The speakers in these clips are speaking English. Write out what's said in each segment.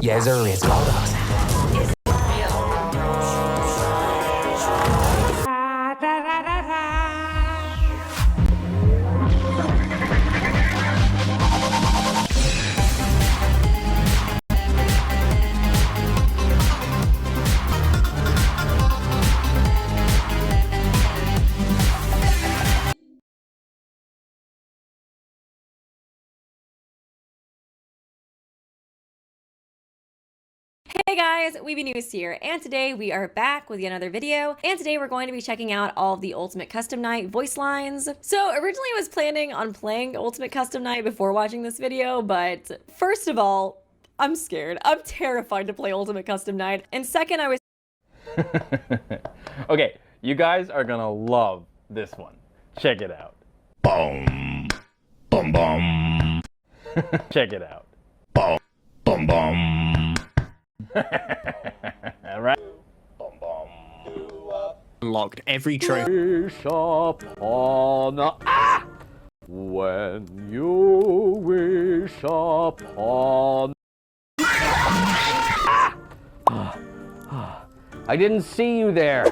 Yes, there is gold dust. Hey guys, Weeby News here, and today we are back with another video, and today we're going to be checking out all of the Ultimate Custom Night voice lines. So originally I was planning on playing Ultimate Custom Night before watching this video, but first of all, I'm scared. I'm terrified to play Ultimate Custom Night, and second I was... Okay, you guys are gonna love this one. Check it out. Boom. Boom boom. Check it out. Boom. Boom boom. Right? Boom boom. Unlocked every trophy. Wish upon a... When you wish upon... I didn't see you there.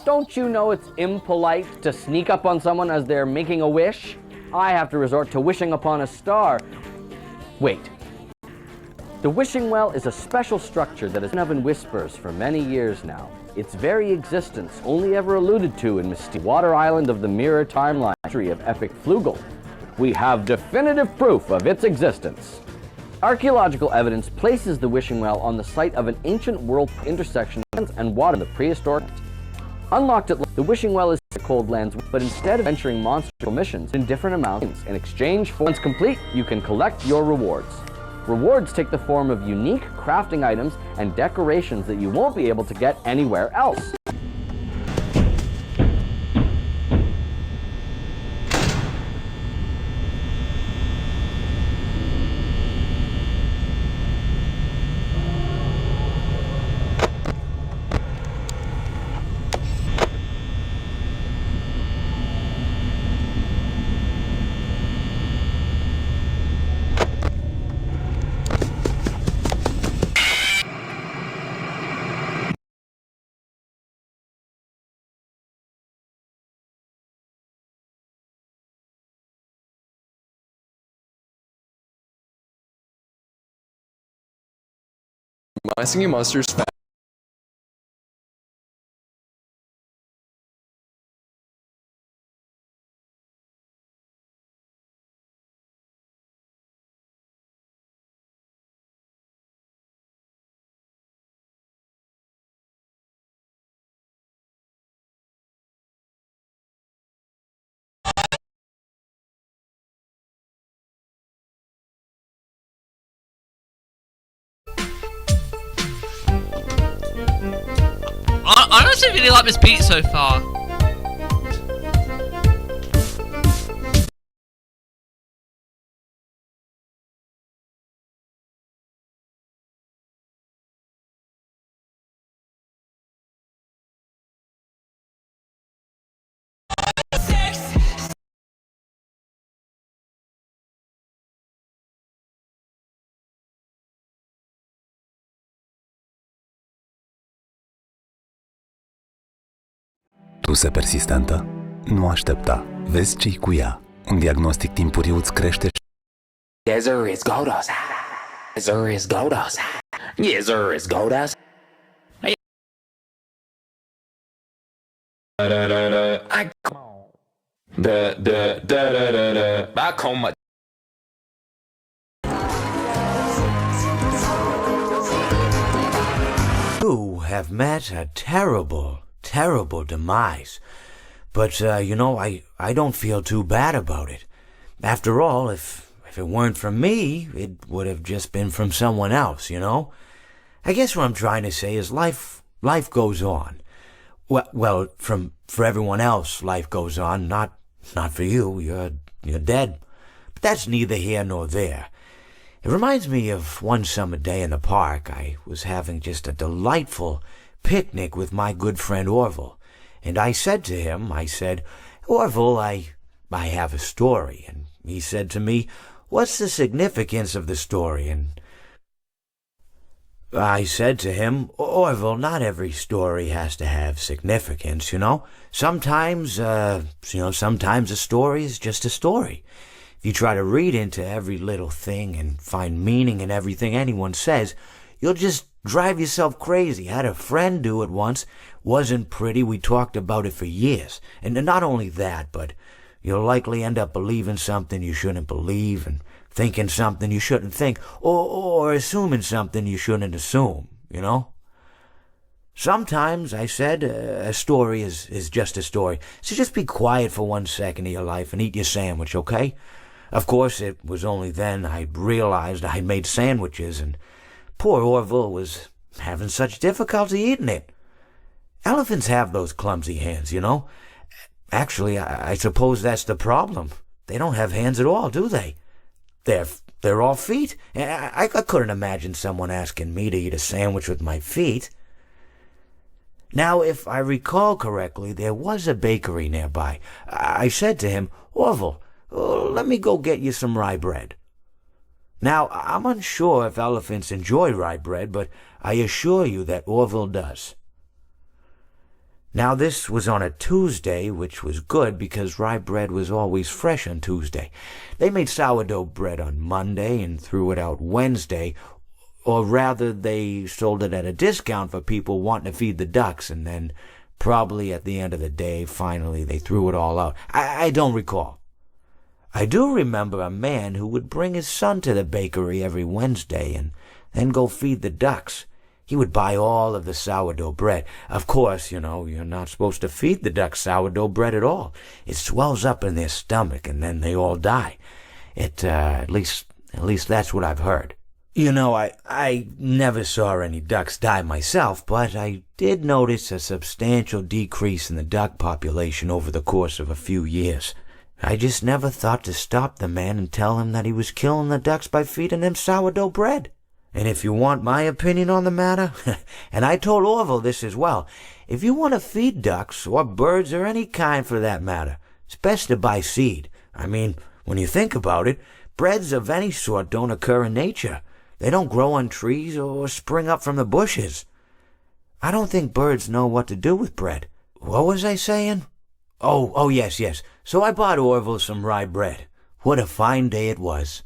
Don't you know it's impolite to sneak up on someone as they're making a wish? I have to resort to wishing upon a star. Wait. The wishing well is a special structure that has been in whispers for many years now. Its very existence only ever alluded to in mysterious Water Island of the Mirror Timeline history of epic Flugel. We have definitive proof of its existence. Archaeological evidence places the wishing well on the site of an ancient world intersection of lands and water in the prehistoric. Unlocked at the wishing well is the cold lands, but instead of venturing monster missions in different amounts, in exchange for once complete, you can collect your rewards. Rewards take the form of unique crafting items and decorations that you won't be able to get anywhere else. My Singing Monsters I honestly really like this beat so far. Tuse persistentă? Nu aștepta. Vezi ce-i cu ea. Un diagnostic timpuriu îți crește... Yes, there is gold dust. Yes, there is gold dust. Yes, there is gold dust. I come on. Back home. You have met a terrible demise. But, you know, I don't feel too bad about it. After all, if it weren't from me, it would have just been from someone else, you know? I guess what I'm trying to say is life goes on. Well, for everyone else, life goes on, not for you. You're dead. But that's neither here nor there. It reminds me of one summer day in the park. I was having just a delightful picnic with my good friend Orville. And I said to him, Orville, I have a story. And he said to me, what's the significance of the story? And I said to him, Orville, not every story has to have significance, you know? Sometimes a story is just a story. If you try to read into every little thing and find meaning in everything anyone says, you'll just drive yourself crazy. I had a friend do it once. Wasn't pretty. We talked about it for years. And not only that, but you'll likely end up believing something you shouldn't believe and thinking something you shouldn't think, or assuming something you shouldn't assume, you know? Sometimes, I said, a story is just a story. So just be quiet for 1 second of your life and eat your sandwich, okay? Of course, it was only then I realized I made sandwiches, and poor Orville was having such difficulty eating it. Elephants have those clumsy hands, you know? Actually, I suppose that's the problem. They don't have hands at all, do they? They're all feet. I couldn't imagine someone asking me to eat a sandwich with my feet. Now, if I recall correctly, there was a bakery nearby. I said to him, Orville, let me go get you some rye bread. Now, I'm unsure if elephants enjoy rye bread, but I assure you that Orville does. Now, this was on a Tuesday, which was good because rye bread was always fresh on Tuesday. They made sourdough bread on Monday and threw it out Wednesday, or rather they sold it at a discount for people wanting to feed the ducks, and then probably at the end of the day, finally, they threw it all out. I don't recall. I do remember a man who would bring his son to the bakery every Wednesday and then go feed the ducks. He would buy all of the sourdough bread. Of course, you know, you're not supposed to feed the ducks sourdough bread at all. It swells up in their stomach and then they all die. At least that's what I've heard. You know, I never saw any ducks die myself, but I did notice a substantial decrease in the duck population over the course of a few years. I just never thought to stop the man and tell him that he was killing the ducks by feeding them sourdough bread. And if you want my opinion on the matter, and I told Orville this as well, if you want to feed ducks, or birds, or any kind for that matter, it's best to buy seed. I mean, when you think about it, breads of any sort don't occur in nature. They don't grow on trees or spring up from the bushes. I don't think birds know what to do with bread. What was I saying? Oh, yes. So I bought Orville some rye bread. What a fine day it was.